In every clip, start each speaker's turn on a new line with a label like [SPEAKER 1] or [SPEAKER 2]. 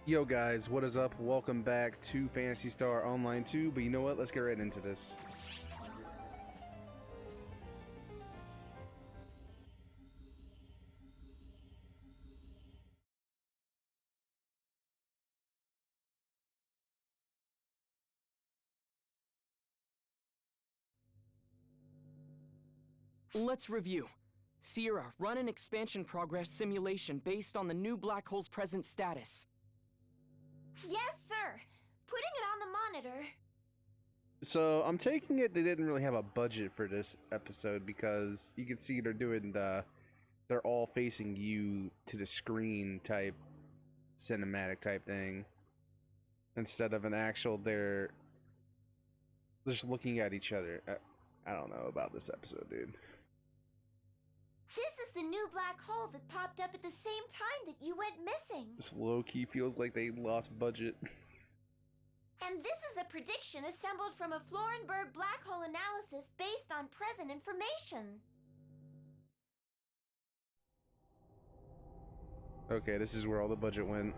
[SPEAKER 1] Yo guys, what is up? Welcome back to Phantasy Star Online 2, but you know what? Let's get right into this.
[SPEAKER 2] Let's review. Sierra, run an expansion progress simulation based on the new black hole's present status.
[SPEAKER 3] Yes, sir. Putting it on the monitor.
[SPEAKER 1] So, I'm taking it they didn't really have a budget for this episode because you can see they're all facing you to the screen type cinematic type thing. Instead of an actual, they're just looking at each other. I don't know about this episode, dude.
[SPEAKER 3] This is the new black hole that popped up at the same time that you went missing.
[SPEAKER 1] This low-key feels like they lost budget.
[SPEAKER 3] And this is a prediction assembled from a Florenberg black hole analysis based on present information.
[SPEAKER 1] Okay, this is where all the budget went.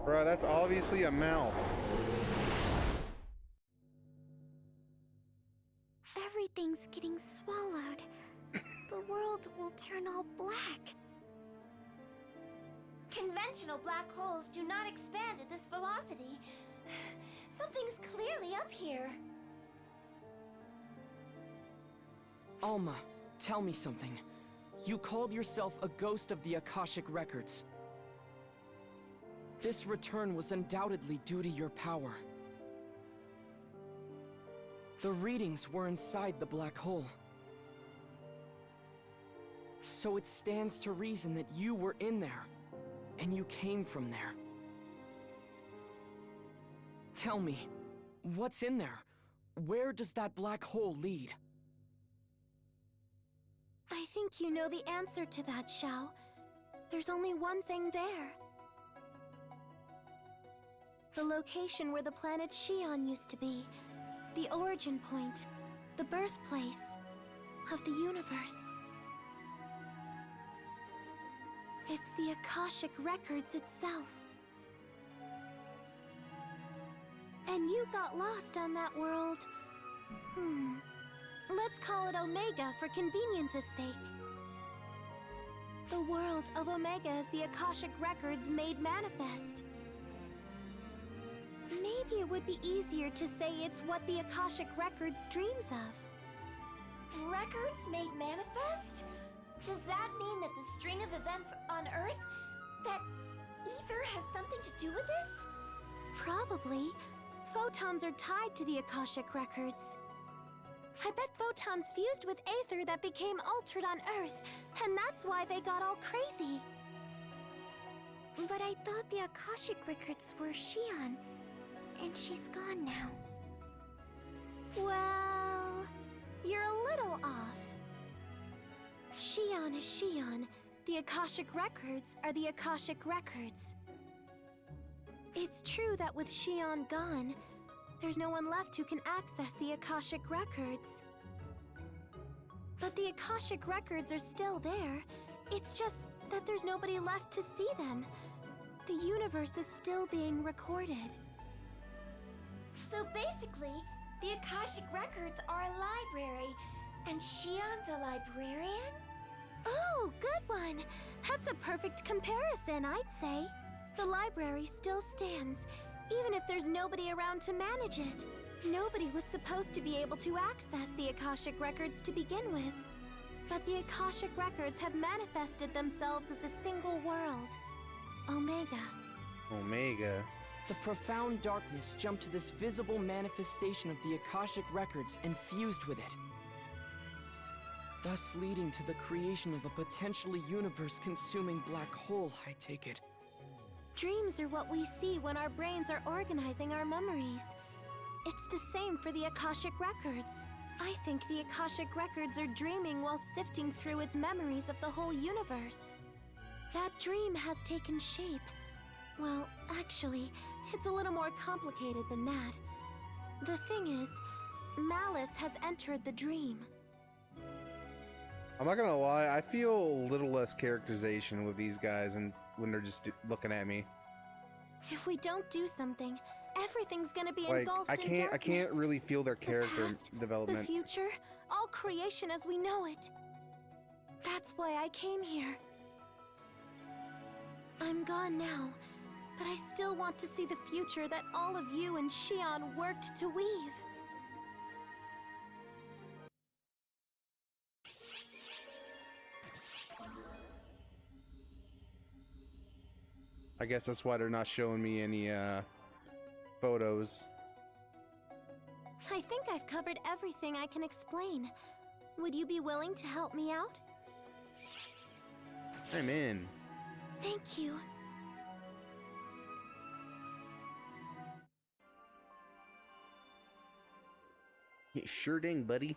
[SPEAKER 1] Bro, that's obviously a mouth.
[SPEAKER 3] Everything's getting swallowed. The world will turn all black. Conventional black holes do not expand at this velocity. Something's clearly up here.
[SPEAKER 2] Alma, tell me something. You called yourself a ghost of the Akashic Records. This return was undoubtedly due to your power. The readings were inside the black hole. So it stands to reason that you were in there, and you came from there. Tell me, what's in there? Where does that black hole lead?
[SPEAKER 3] I think you know the answer to that, Xiao. There's only one thing there. The location where the planet Xi'an used to be. The origin point. The birthplace of the universe. It's the Akashic Records itself. And you got lost on that world. Let's call it Omega for convenience's sake. The world of Omega is the Akashic Records made manifest. Maybe it would be easier to say it's what the Akashic Records dreams of. Records made manifest? Does that mean that the string of events on Earth, that ether has something to do with this? Probably. Photons are tied to the Akashic Records. I bet photons fused with aether that became altered on Earth, and that's why they got all crazy. But I thought the Akashic Records were Xi'an, and she's gone now. Well, you're a little off. Xi'an is Xi'an. The Akashic Records are the Akashic Records. It's true that with Xi'an gone, there's no one left who can access the Akashic Records. But the Akashic Records are still there. It's just that there's nobody left to see them. The universe is still being recorded. So basically, the Akashic Records are a library, and Xi'an's a librarian? Oh, good one! That's a perfect comparison, I'd say. The library still stands, even if there's nobody around to manage it. Nobody was supposed to be able to access the Akashic Records to begin with. But the Akashic Records have manifested themselves as a single world. Omega.
[SPEAKER 1] Omega.
[SPEAKER 2] The profound darkness jumped to this visible manifestation of the Akashic Records and fused with it, thus leading to the creation of a potentially universe-consuming black hole, I take it.
[SPEAKER 3] Dreams are what we see when our brains are organizing our memories. It's the same for the Akashic Records. I think the Akashic Records are dreaming while sifting through its memories of the whole universe. That dream has taken shape. Well, actually, it's a little more complicated than that. The thing is, malice has entered the dream.
[SPEAKER 1] I'm not gonna lie, I feel a little less characterization with these guys and when they're just looking at me.
[SPEAKER 3] If we don't do something, everything's gonna be
[SPEAKER 1] Like,
[SPEAKER 3] engulfed
[SPEAKER 1] I
[SPEAKER 3] in darkness.
[SPEAKER 1] can't really feel their
[SPEAKER 3] The
[SPEAKER 1] character
[SPEAKER 3] past,
[SPEAKER 1] development.
[SPEAKER 3] the future, all creation as we know it. That's why I came here. I'm gone now, but I still want to see the future that all of you and Shion worked to weave.
[SPEAKER 1] I guess that's why they're not showing me any photos.
[SPEAKER 3] I think I've covered everything I can explain. Would you be willing to help me out?
[SPEAKER 1] I'm in.
[SPEAKER 3] Thank you.
[SPEAKER 1] Yeah, sure ding, buddy.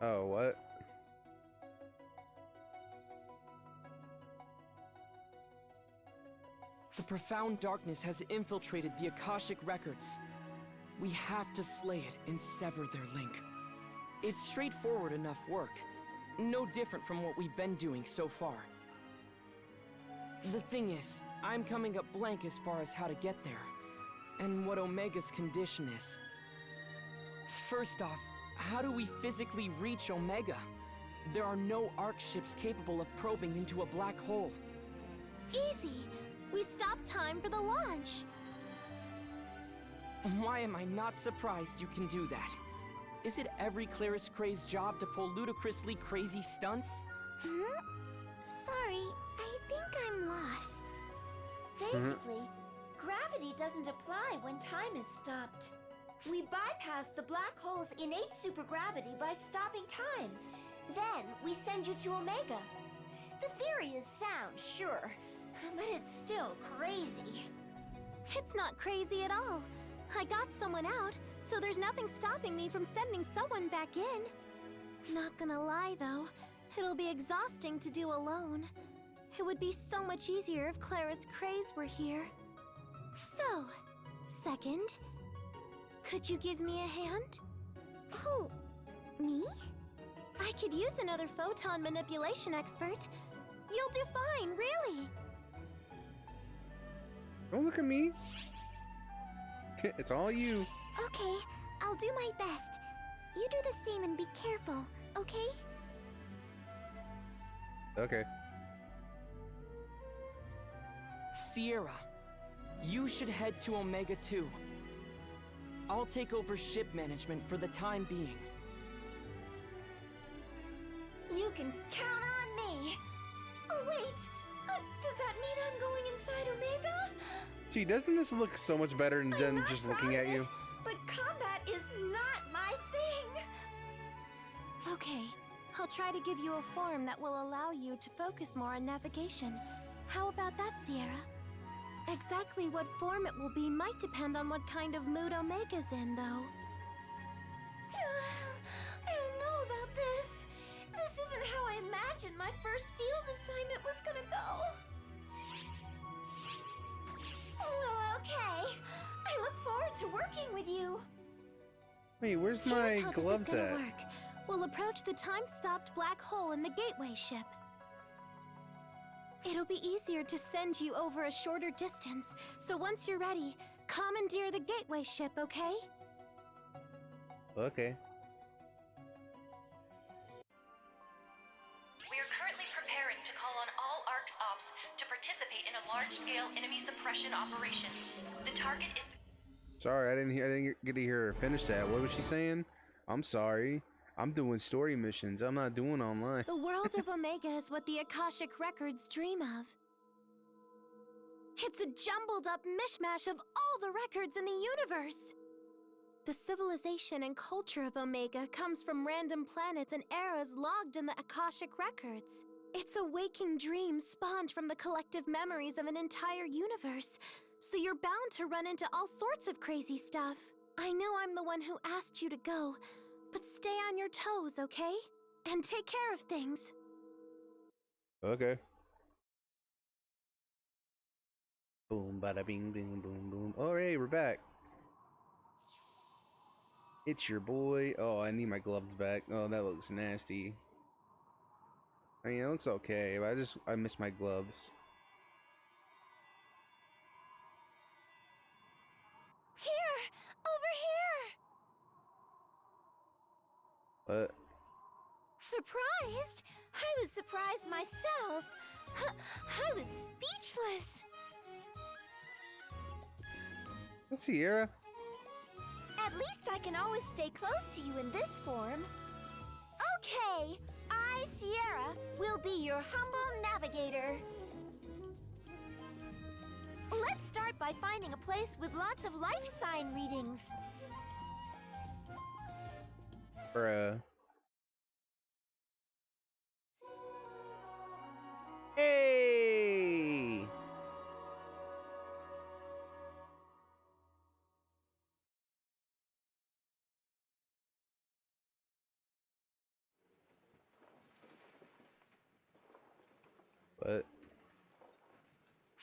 [SPEAKER 1] Oh, what?
[SPEAKER 2] The profound darkness has infiltrated the Akashic records. We have to slay it and sever their link. It's straightforward enough work. No different from what we've been doing so far. The thing is, I'm coming up blank as far as how to get there, and what Omega's condition is. First off, how do we physically reach Omega? There are no Ark ships capable of probing into a black hole.
[SPEAKER 3] Easy. We stopped time for the launch.
[SPEAKER 2] Why am I not surprised you can do that? Is it every Claris Cray's job to pull ludicrously crazy stunts?
[SPEAKER 3] Sorry, I think I'm lost. Basically, gravity doesn't apply when time is stopped. We bypass the black hole's innate supergravity by stopping time. Then we send you to Omega. The theory is sound, sure, but it's still crazy. It's not crazy at all. I got someone out, so there's nothing stopping me from sending someone back in. Not gonna lie, though, it'll be exhausting to do alone. It would be so much easier if Claris Craze were here. So, second, could you give me a hand? Who? Me? I could use another photon manipulation expert. You'll do fine, really.
[SPEAKER 1] Don't look at me. It's all you.
[SPEAKER 3] Okay, I'll do my best. You do the same and be careful, okay?
[SPEAKER 1] Okay.
[SPEAKER 2] Sierra, you should head to Omega 2. I'll take over ship management for the time being.
[SPEAKER 3] You can count on me. Oh, wait. Does that mean I'm going inside Omega?
[SPEAKER 1] See, doesn't this look so much better than
[SPEAKER 3] I'm not
[SPEAKER 1] just
[SPEAKER 3] proud
[SPEAKER 1] looking
[SPEAKER 3] of
[SPEAKER 1] at you?
[SPEAKER 3] it, but combat is not my thing. Okay, I'll try to give you a form that will allow you to focus more on navigation. How about that, Sierra? Exactly what form it will be might depend on what kind of mood Omega's in, though. I don't know about this. This isn't how I imagined my first field assignment was gonna go. Oh, okay. I look forward to working with you.
[SPEAKER 1] Wait, where's
[SPEAKER 3] Here's
[SPEAKER 1] my
[SPEAKER 3] how
[SPEAKER 1] gloves
[SPEAKER 3] this is gonna
[SPEAKER 1] at?
[SPEAKER 3] work. We'll approach the time-stopped black hole in the gateway ship. It'll be easier to send you over a shorter distance, so once you're ready, commandeer the gateway ship, okay?
[SPEAKER 1] Okay.
[SPEAKER 4] We are currently preparing to call on all ARC's ops to participate in a large-scale enemy suppression operation. The target is...
[SPEAKER 1] Sorry, I didn't get to hear her finish that. What was she saying? I'm sorry. I'm doing story missions. I'm not doing online.
[SPEAKER 3] The world of Omega is what the Akashic records dream of. It's a jumbled up mishmash of all the records in the universe. The civilization and culture of Omega comes from random planets and eras logged in the Akashic records. It's a waking dream spawned from the collective memories of an entire universe, so you're bound to run into all sorts of crazy stuff. I know I'm the one who asked you to go, but stay on your toes, okay? And take care of things.
[SPEAKER 1] Okay. Boom, bada bing, bing, boom, boom. Oh, hey, we're back. It's your boy. Oh, I need my gloves back. Oh, that looks nasty. I mean, it looks okay, but I miss my gloves.
[SPEAKER 3] Here! Over here!
[SPEAKER 1] But
[SPEAKER 3] Surprised? I was surprised myself. I was speechless.
[SPEAKER 1] Sierra.
[SPEAKER 3] At least I can always stay close to you in this form. Okay, I, Sierra, will be your humble navigator. Let's start by finding a place with lots of life sign readings.
[SPEAKER 1] Bruh. Hey! But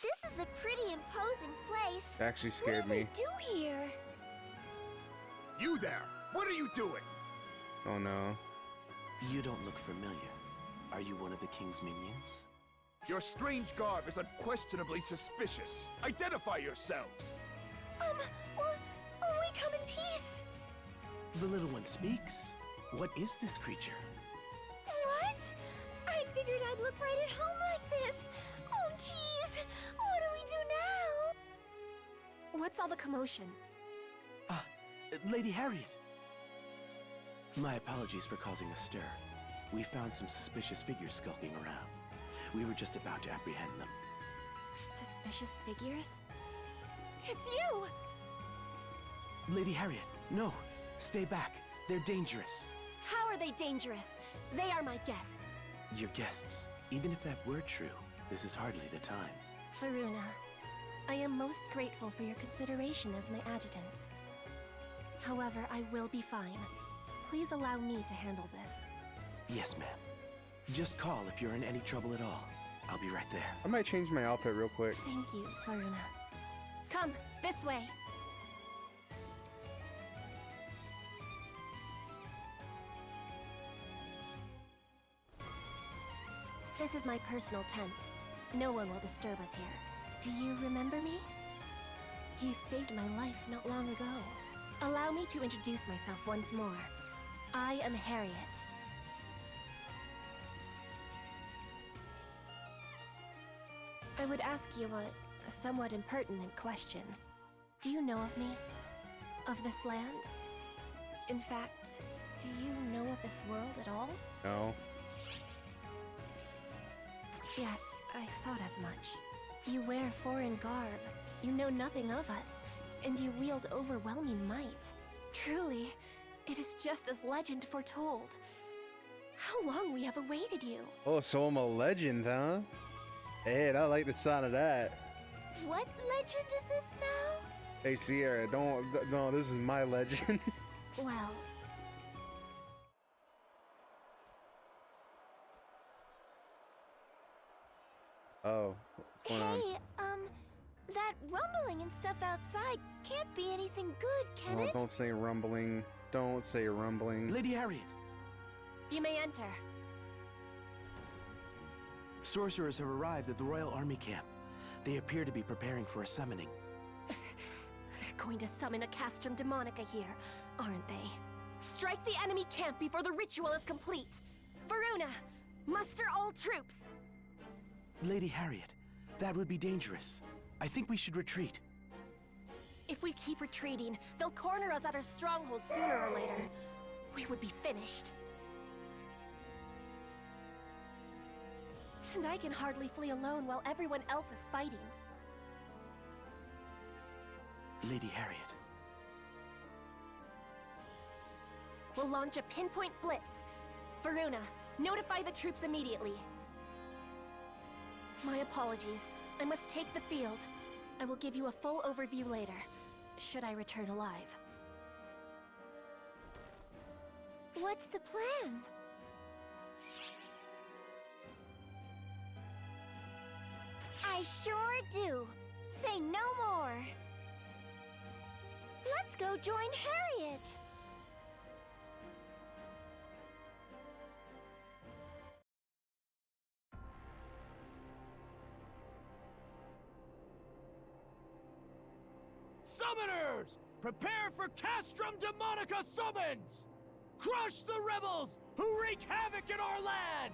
[SPEAKER 3] This is a pretty imposing place.
[SPEAKER 1] it actually scared
[SPEAKER 3] What do
[SPEAKER 1] me.
[SPEAKER 3] they do here?
[SPEAKER 5] You there! What are you doing?
[SPEAKER 1] Oh no.
[SPEAKER 6] You don't look familiar. Are you one of the king's minions?
[SPEAKER 5] Your strange garb is unquestionably suspicious. Identify yourselves!
[SPEAKER 3] Or we come in peace.
[SPEAKER 6] The little one speaks. What is this creature?
[SPEAKER 3] What? I figured I'd look right at home like this. Oh, jeez. What do we do now? What's all the commotion?
[SPEAKER 6] Lady Harriet! My apologies for causing a stir. We found some suspicious figures skulking around. We were just about to apprehend them.
[SPEAKER 3] Suspicious figures? It's you!
[SPEAKER 6] Lady Harriet, no! Stay back. They're dangerous.
[SPEAKER 3] How are they dangerous? They are my guests.
[SPEAKER 6] Your guests. Even if that were true, this is hardly the time.
[SPEAKER 3] Varuna, I am most grateful for your consideration as my adjutant. However, I will be fine. Please allow me to handle this.
[SPEAKER 6] Yes, ma'am. Just call if you're in any trouble at all. I'll be right there.
[SPEAKER 1] I might change my outfit real quick.
[SPEAKER 3] Thank you, Varuna. Come, this way. This is my personal tent. No one will disturb us here. Do you remember me? You saved my life not long ago. Allow me to introduce myself once more. I am Harriet. I would ask you a somewhat impertinent question. Do you know of me? Of this land? In fact, do you know of this world at all?
[SPEAKER 1] No.
[SPEAKER 3] Yes, I thought as much. You wear foreign garb, you know nothing of us, and you wield overwhelming might. Truly, it is just as legend foretold. How long we have awaited you.
[SPEAKER 1] Oh, so I'm a legend, huh? Hey, I like the sound of that.
[SPEAKER 3] What legend is this now?
[SPEAKER 1] Hey, Sierra, no, this is my legend.
[SPEAKER 3] Well,
[SPEAKER 1] Oh, what's going on?
[SPEAKER 3] hey, that rumbling and stuff outside can't be anything good, can
[SPEAKER 1] Oh,
[SPEAKER 3] it?
[SPEAKER 1] don't say rumbling. Don't say rumbling.
[SPEAKER 6] Lady Harriet!
[SPEAKER 3] You may enter.
[SPEAKER 6] Sorcerers have arrived at the Royal Army camp. They appear to be preparing for a summoning.
[SPEAKER 3] They're going to summon a castrum demonica here, aren't they? Strike the enemy camp before the ritual is complete. Varuna, muster all troops.
[SPEAKER 6] Lady Harriet, that would be dangerous. I think we should retreat.
[SPEAKER 3] If we keep retreating, they'll corner us at our stronghold sooner or later. We would be finished. And I can hardly flee alone while everyone else is fighting.
[SPEAKER 6] Lady Harriet.
[SPEAKER 3] We'll launch a pinpoint blitz. Varuna, notify the troops immediately. My apologies. I must take the field. I will give you a full overview later, should I return alive. What's the plan? I sure do. Say no more. Let's go join Harriet.
[SPEAKER 5] Summoners! Prepare for Castrum Demonica summons! Crush the rebels who wreak havoc in our land!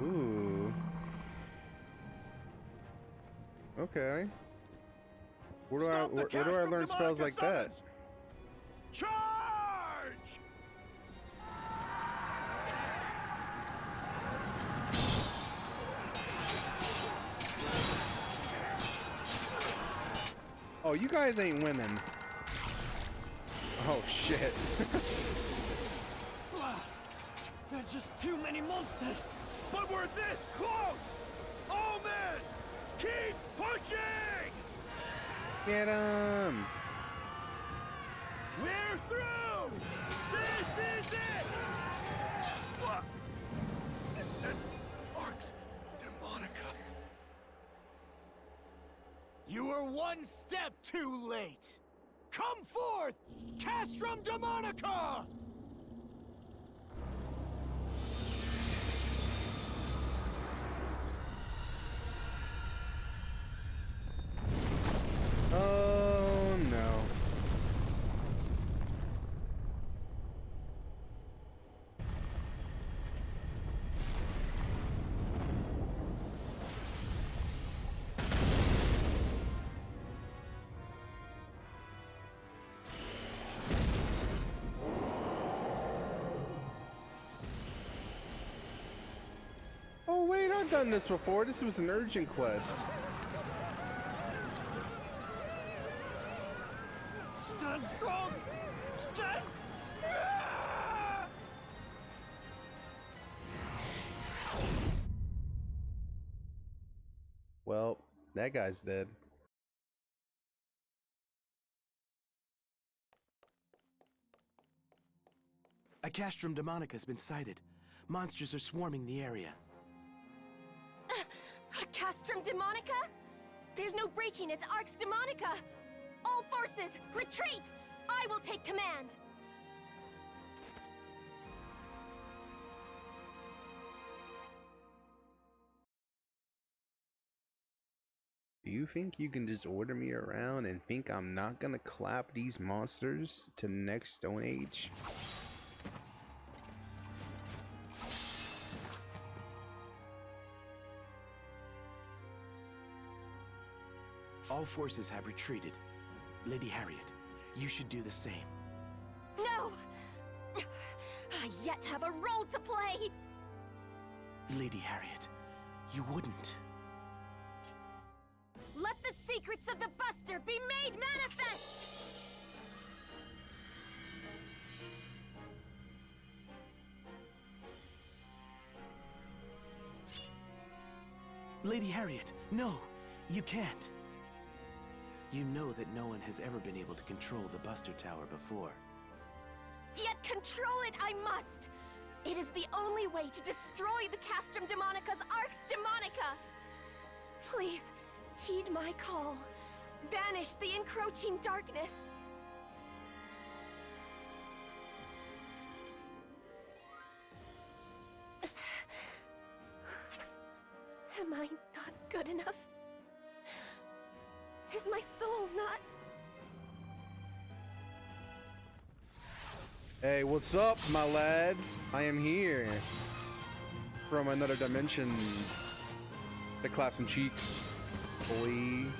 [SPEAKER 1] Ooh. Okay. Where do
[SPEAKER 5] Stop the
[SPEAKER 1] where do I
[SPEAKER 5] Castrum
[SPEAKER 1] learn spells
[SPEAKER 5] Demonica
[SPEAKER 1] like that?
[SPEAKER 5] summons! Charge!
[SPEAKER 1] Oh, you guys ain't women. Oh shit.
[SPEAKER 5] There are just too many monsters, but we're this close! All men, keep pushing!
[SPEAKER 1] Get 'em.
[SPEAKER 5] We're through! This is it! Arx Demonica. You were one step too late! Come forth, Castrum Demonica!
[SPEAKER 1] Oh no. Oh wait, I've done this before. This was an urgent quest.
[SPEAKER 5] Stand strong! Stand! Ah!
[SPEAKER 1] Well, that guy's dead.
[SPEAKER 6] A Castrum Demonica has been sighted. Monsters are swarming the area.
[SPEAKER 3] Castrum Demonica? There's no breaching, it's Arx Demonica! All forces, retreat! I will take command!
[SPEAKER 1] Do you think you can just order me around and think I'm not gonna clap these monsters to next Stone Age?
[SPEAKER 6] All forces have retreated. Lady Harriet, you should do the same.
[SPEAKER 3] No! I yet have a role to play!
[SPEAKER 6] Lady Harriet, you wouldn't.
[SPEAKER 3] Let the secrets of the Buster be made manifest!
[SPEAKER 6] Lady Harriet, no, you can't. You know that no one has ever been able to control the Buster Tower before.
[SPEAKER 3] Yet control it I must! It is the only way to destroy the Castrum Demonica's Arx Demonica! Please, heed my call. Banish the encroaching darkness. Am I not good enough? Is my soul not?
[SPEAKER 1] Hey, what's up, my lads? I am here from another dimension to clap some cheeks, boy.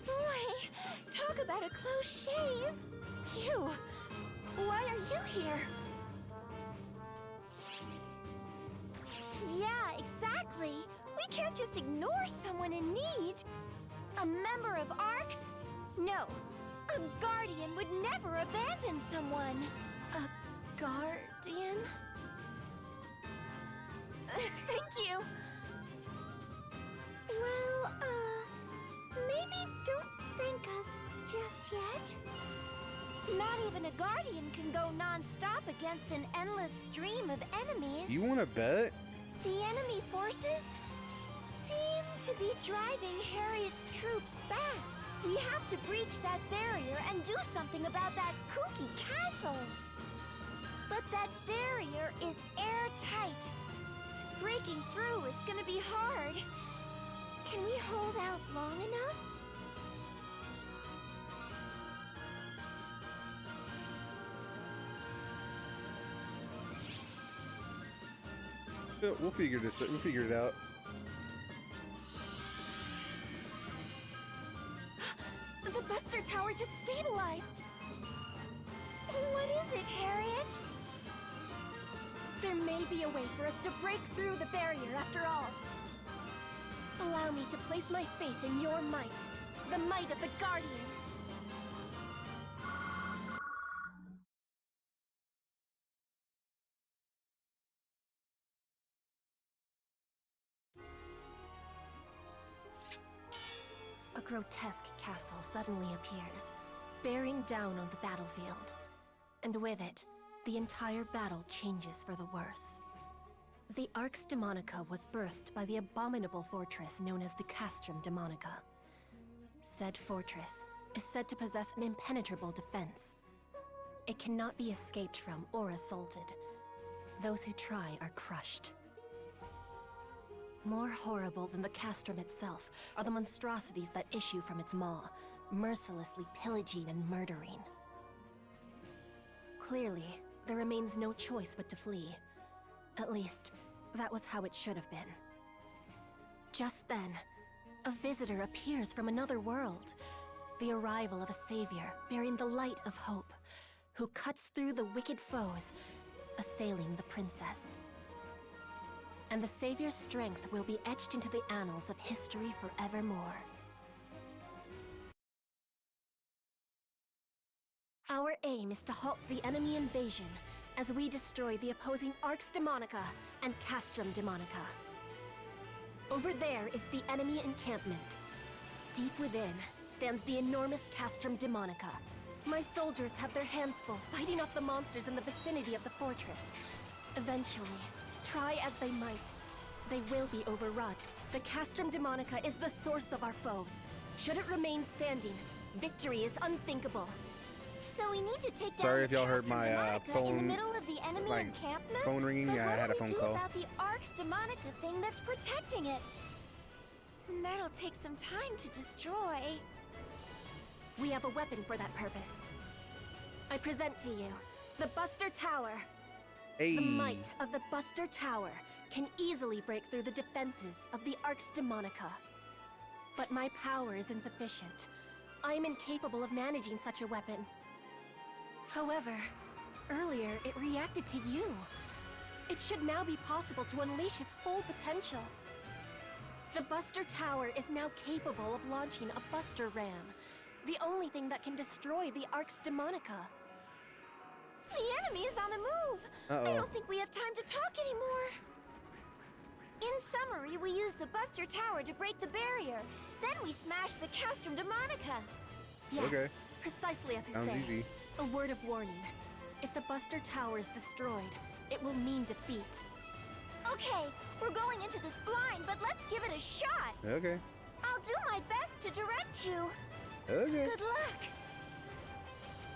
[SPEAKER 3] Boy, talk about a close shave. You, why are you here? Yeah, exactly. We can't just ignore someone in need. A member of Arx? No. A guardian would never abandon someone. A guardian? Thank you. Well, maybe don't thank us just yet. Not even a guardian can go non-stop against an endless stream of enemies.
[SPEAKER 1] You want to bet?
[SPEAKER 3] The enemy forces seem to be driving Harriet's troops back. We have to breach that barrier and do something about that kooky castle. But that barrier is airtight. Breaking through is gonna be hard. Can we hold out long enough?
[SPEAKER 1] We'll figure this out. We'll figure it out.
[SPEAKER 3] The Buster Tower just stabilized. What is it, Harriet? There may be a way for us to break through the barrier after all. Allow me to place my faith in your might, the might of the Guardian. A grotesque castle suddenly appears, bearing down on the battlefield. And with it, the entire battle changes for the worse. The Arx Demonica was birthed by the abominable fortress known as the Castrum Demonica. Said fortress is said to possess an impenetrable defense. It cannot be escaped from or assaulted. Those who try are crushed. More horrible than the castrum itself are the monstrosities that issue from its maw, mercilessly pillaging and murdering. Clearly, there remains no choice but to flee. At least, that was how it should have been. Just then, a visitor appears from another world. The arrival of a savior bearing the light of hope, who cuts through the wicked foes, assailing the princess. And the savior's strength will be etched into the annals of history forevermore. Our aim is to halt the enemy invasion as we destroy the opposing Arx Demonica and Castrum Demonica. Over there is the enemy encampment. Deep within stands the enormous Castrum Demonica. My soldiers have their hands full fighting off the monsters in the vicinity of the fortress. Eventually, try as they might, they will be overrun. The Castrum Demonica is the source of our foes. Should it remain standing, victory is unthinkable. So we need to take down
[SPEAKER 1] Sorry if y'all heard
[SPEAKER 3] Castrum
[SPEAKER 1] my
[SPEAKER 3] Demonica
[SPEAKER 1] phone,
[SPEAKER 3] in the middle of the enemy
[SPEAKER 1] like,
[SPEAKER 3] encampment.
[SPEAKER 1] phone ringing.
[SPEAKER 3] But
[SPEAKER 1] Yeah, I
[SPEAKER 3] what
[SPEAKER 1] had a
[SPEAKER 3] do we
[SPEAKER 1] phone
[SPEAKER 3] do
[SPEAKER 1] call.
[SPEAKER 3] about the Arx Demonica thing that's protecting it? That'll take some time to destroy. We have a weapon for that purpose. I present to you the Buster Tower.
[SPEAKER 1] Hey.
[SPEAKER 3] The might of the Buster Tower can easily break through the defenses of the Arx Demonica. But my power is insufficient. I am incapable of managing such a weapon. However, earlier it reacted to you. It should now be possible to unleash its full potential. The Buster Tower is now capable of launching a Buster Ram, the only thing that can destroy the Arx Demonica. The enemy is on the move!
[SPEAKER 1] Uh-oh.
[SPEAKER 3] I don't think we have time to talk anymore. In summary, we use the Buster Tower to break the barrier. Then we smash the Castrum Demonica. Yes,
[SPEAKER 1] Okay.
[SPEAKER 3] precisely as you
[SPEAKER 1] Sounds
[SPEAKER 3] say.
[SPEAKER 1] easy.
[SPEAKER 3] A word of warning. If the Buster Tower is destroyed, it will mean defeat. Okay, we're going into this blind, but let's give it a shot.
[SPEAKER 1] Okay.
[SPEAKER 3] I'll do my best to direct you.
[SPEAKER 1] Okay.
[SPEAKER 3] Good luck.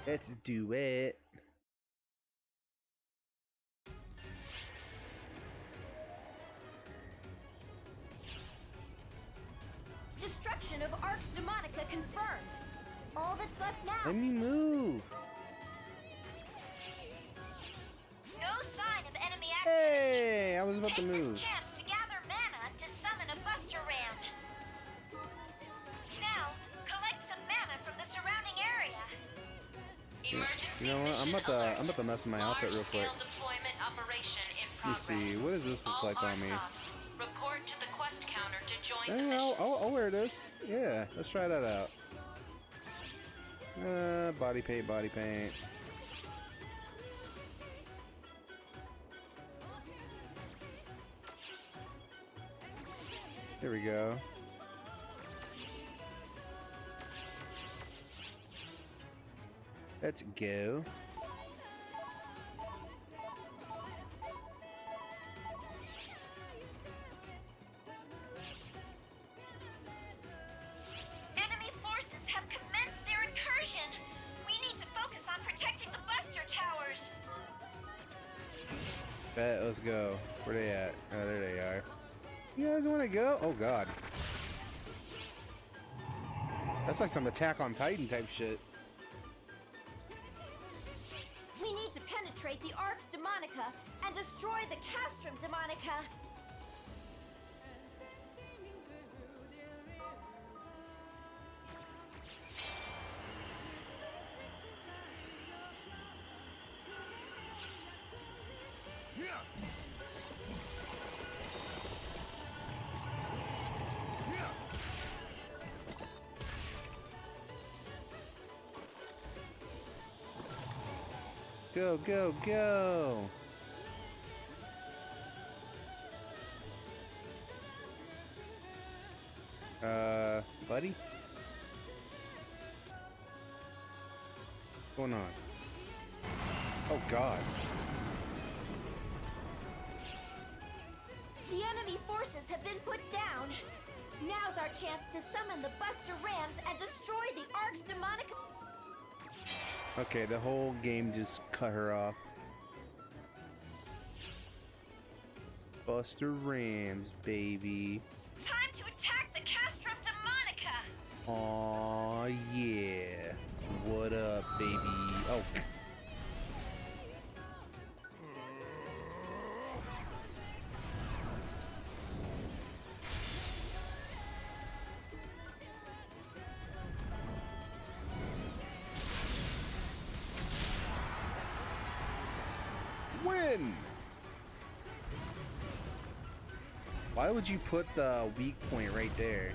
[SPEAKER 1] Let's do it.
[SPEAKER 3] Destruction of Arx Demonica confirmed. All that's left now.
[SPEAKER 1] Let me move.
[SPEAKER 4] No sign of enemy activity.
[SPEAKER 1] Hey, I was about to
[SPEAKER 4] Take
[SPEAKER 1] move.
[SPEAKER 4] this chance to gather mana to summon a Buster Ram. Now, collect some mana from the surrounding area. Emergency
[SPEAKER 1] You know what? I'm
[SPEAKER 4] mission
[SPEAKER 1] about
[SPEAKER 4] alert.
[SPEAKER 1] to mess with my outfit real quick.
[SPEAKER 4] Large-scale deployment operation in
[SPEAKER 1] Let me
[SPEAKER 4] progress.
[SPEAKER 1] see. What does this look
[SPEAKER 4] All
[SPEAKER 1] like on me?
[SPEAKER 4] Arx-Ops, report to the quest counter to join the
[SPEAKER 1] Hey,
[SPEAKER 4] mission.
[SPEAKER 1] I'll wear this. Yeah, let's try that out. Body paint, body paint. Here we go. Let's go. Bet, let's go. Where they at? Oh, there they are. You guys want to go? Oh god. That's like some Attack on Titan type shit.
[SPEAKER 3] We need to penetrate the Arx Demonica and destroy the Castrum Demonica.
[SPEAKER 1] Go, go, go! Buddy? What's going on? Oh god.
[SPEAKER 3] The enemy forces have been put down. Now's our chance to summon the Buster Rams and destroy the Arx Demonica.
[SPEAKER 1] Okay, the whole game just cut her off. Buster Rams, baby.
[SPEAKER 4] Time to attack the Castrum Demonica!
[SPEAKER 1] Aw, yeah. What up, baby? Oh. Win! Why would you put the weak point right there?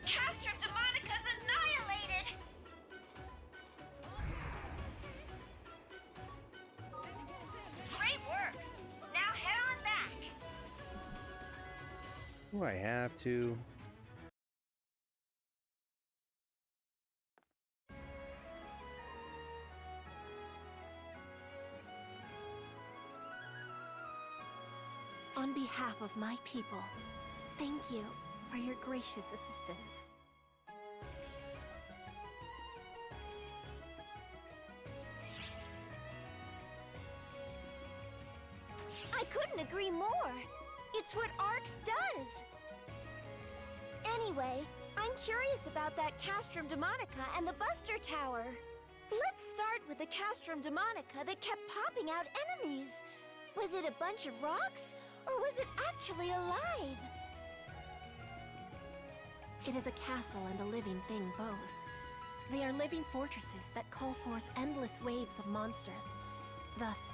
[SPEAKER 4] Castrum Demonica's annihilated! Great work! Now head on back!
[SPEAKER 1] Do I have to?
[SPEAKER 7] On behalf of my people, thank you for your gracious assistance.
[SPEAKER 3] I couldn't agree more. It's what Arx does. Anyway, I'm curious about that Castrum Demonica and the Buster Tower. Let's start with the Castrum Demonica that kept popping out enemies. Was it a bunch of rocks, or was it actually alive?
[SPEAKER 7] It is a castle and a living thing both. They are living fortresses that call forth endless waves of monsters. Thus,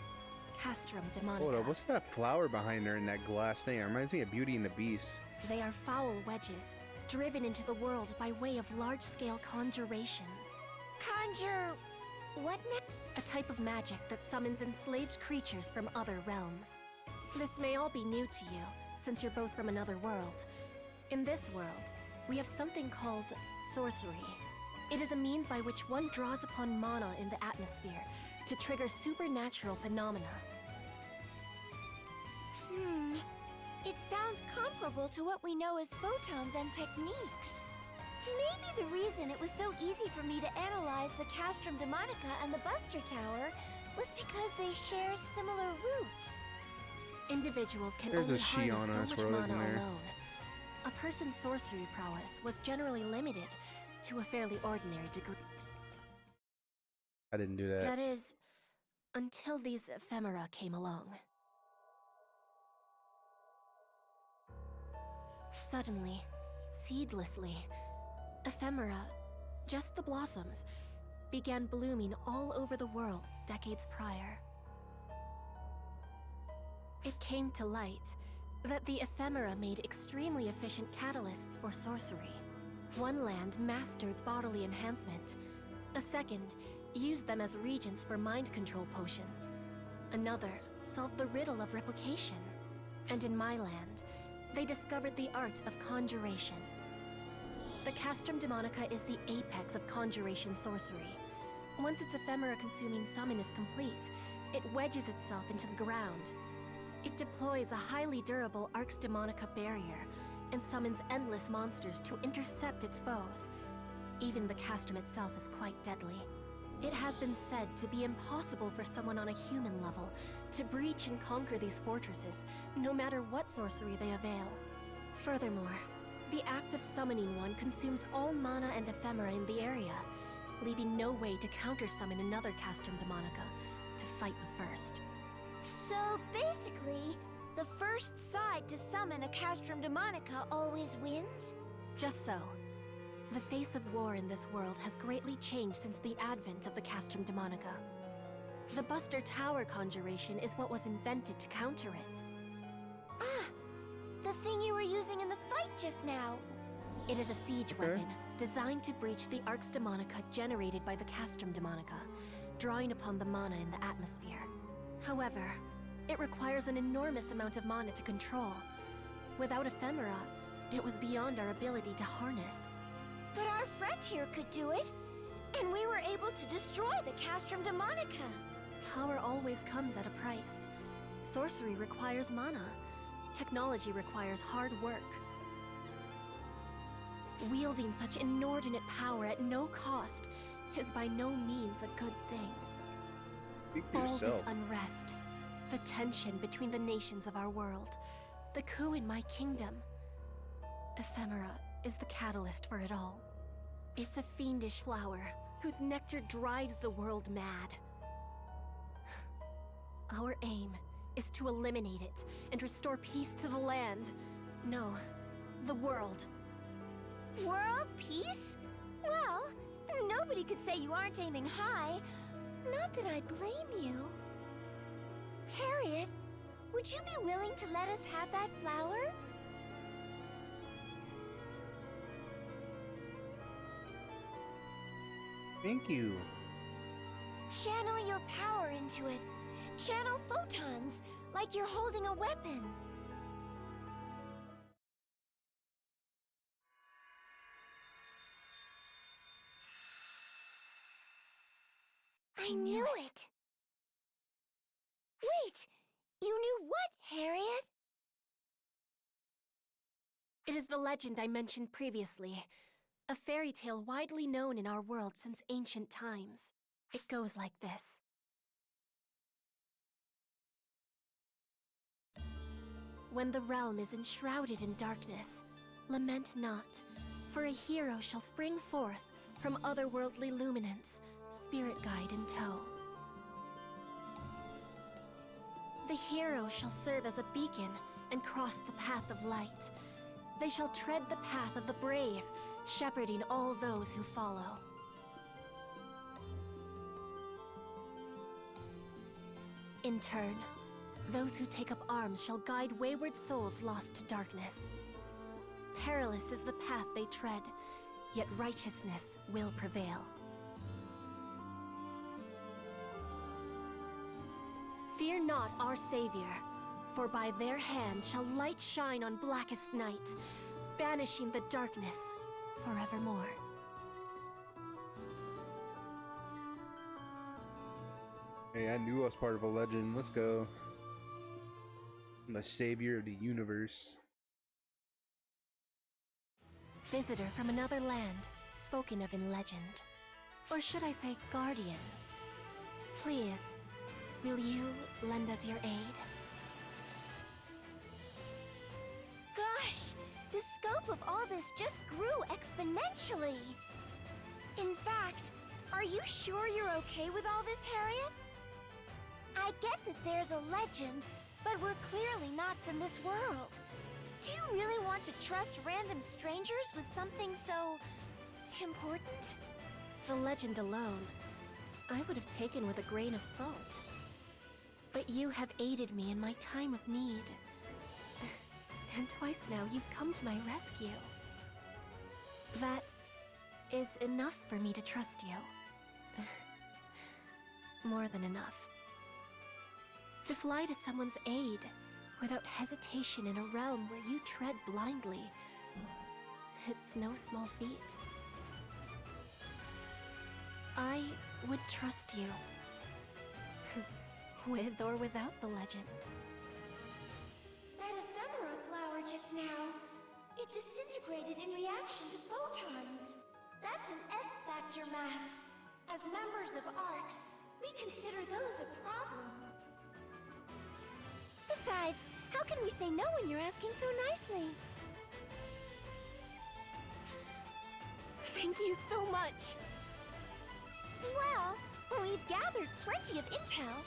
[SPEAKER 7] Castrum Demonica.
[SPEAKER 1] Hold up, what's that flower behind her in that glass thing? It reminds me of Beauty and the Beast.
[SPEAKER 7] They are foul wedges, driven into the world by way of large-scale conjurations.
[SPEAKER 3] Conjure... what now?
[SPEAKER 7] A type of magic that summons enslaved creatures from other realms. This may all be new to you, since you're both from another world. In this world, we have something called sorcery. It is a means by which one draws upon mana in the atmosphere to trigger supernatural phenomena.
[SPEAKER 3] It sounds comparable to what we know as photons and techniques. Maybe the reason it was so easy for me to analyze the Castrum Demonica and the Buster Tower was because they share similar roots.
[SPEAKER 7] Individuals can
[SPEAKER 1] There's
[SPEAKER 7] only
[SPEAKER 1] a
[SPEAKER 7] harness
[SPEAKER 1] Shiana
[SPEAKER 7] so
[SPEAKER 1] as
[SPEAKER 7] much
[SPEAKER 1] well,
[SPEAKER 7] mana
[SPEAKER 1] isn't there?
[SPEAKER 7] alone. A person's sorcery prowess was generally limited to a fairly ordinary degree.
[SPEAKER 1] I didn't do that.
[SPEAKER 7] That is, until these ephemera came along. Suddenly, seedlessly, ephemera, just the blossoms, began blooming all over the world decades prior. It came to light that the ephemera made extremely efficient catalysts for sorcery. One land mastered bodily enhancement. A second used them as regents for mind control potions. Another solved the riddle of replication. And in my land, they discovered the art of conjuration. The Castrum Demonica is the apex of conjuration sorcery. Once its ephemera-consuming summon is complete, it wedges itself into the ground. It deploys a highly durable Arx Demonica barrier and summons endless monsters to intercept its foes. Even the Castrum itself is quite deadly. It has been said to be impossible for someone on a human level to breach and conquer these fortresses, no matter what sorcery they avail. Furthermore, the act of summoning one consumes all mana and ephemera in the area, leaving no way to counter-summon another Castrum Demonica to fight the first.
[SPEAKER 3] So basically, the first side to summon a Castrum Demonica always wins?
[SPEAKER 7] Just so. The face of war in this world has greatly changed since the advent of the Castrum Demonica. The Buster Tower conjuration is what was invented to counter it.
[SPEAKER 3] Ah! The thing you were using in the fight just now!
[SPEAKER 7] It is a siege weapon, designed to breach the Arx Demonica generated by the Castrum Demonica, drawing upon the mana in the atmosphere. However, it requires an enormous amount of mana to control. Without ephemera, it was beyond our ability to harness.
[SPEAKER 3] But our friend here could do it, and we were able to destroy the Castrum Demonica.
[SPEAKER 7] Power always comes at a price. Sorcery requires mana. Technology requires hard work. Wielding such inordinate power at no cost is by no means a good thing.
[SPEAKER 1] Speak for
[SPEAKER 7] All
[SPEAKER 1] yourself.
[SPEAKER 7] this unrest, the tension between the nations of our world, the coup in my kingdom. Ephemera is the catalyst for it all. It's a fiendish flower whose nectar drives the world mad. Our aim is to eliminate it and restore peace to the land. No, the world.
[SPEAKER 3] World peace? Well, nobody could say you aren't aiming high. Not that I blame you. Harriet, would you be willing to let us have that flower?
[SPEAKER 1] Thank you.
[SPEAKER 3] Channel your power into it. Channel photons, like you're holding a weapon. I knew it! Wait! You knew what, Harriet?
[SPEAKER 7] It is the legend I mentioned previously. A fairy tale widely known in our world since ancient times. It goes like this. When the realm is enshrouded in darkness, lament not, for a hero shall spring forth from otherworldly luminance, spirit guide in tow. The hero shall serve as a beacon and cross the path of light. They shall tread the path of the brave, shepherding all those who follow. In turn, those who take up arms shall guide wayward souls lost to darkness. Perilous is the path they tread, yet righteousness will prevail. Fear not our Savior, for by their hand shall light shine on blackest night, banishing the darkness forevermore.
[SPEAKER 1] Hey, I knew I was part of a legend. Let's go. I'm the savior of the universe.
[SPEAKER 7] Visitor from another land, spoken of in legend. Or should I say guardian? Please, will you lend us your aid?
[SPEAKER 3] Gosh, the scope of all this just grew exponentially. In fact, are you sure you're okay with all this, Harriet? I get that there's a legend, but we're clearly not from this world. Do you really want to trust random strangers with something so important?
[SPEAKER 7] The legend alone, I would have taken with a grain of salt. But you have aided me in my time of need. And twice now you've come to my rescue. That is enough for me to trust you. More than enough. To fly to someone's aid without hesitation in a realm where you tread blindly, it's no small feat. I would trust you. With or without the legend.
[SPEAKER 3] That ephemera flower just now, it disintegrated in reaction to photons. That's an F-factor mass. As members of arcs, we consider those a problem. Besides, how can we say no when you're asking so nicely?
[SPEAKER 7] Thank you so much.
[SPEAKER 3] Well, we've gathered plenty of intel.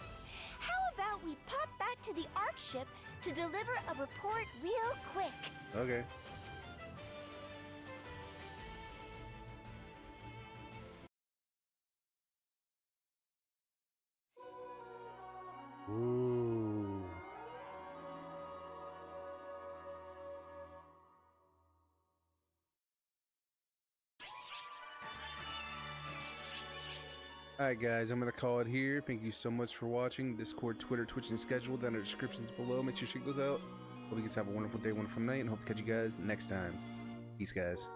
[SPEAKER 3] How about we pop back to the Ark ship to deliver a report real quick?
[SPEAKER 1] Okay. Ooh. Alright guys, I'm gonna call it here. Thank you so much for watching. Discord, Twitter, Twitch, and schedule down in the descriptions below. Make sure you check those out. Hope you guys have a wonderful day, wonderful night, and hope to catch you guys next time. Peace guys.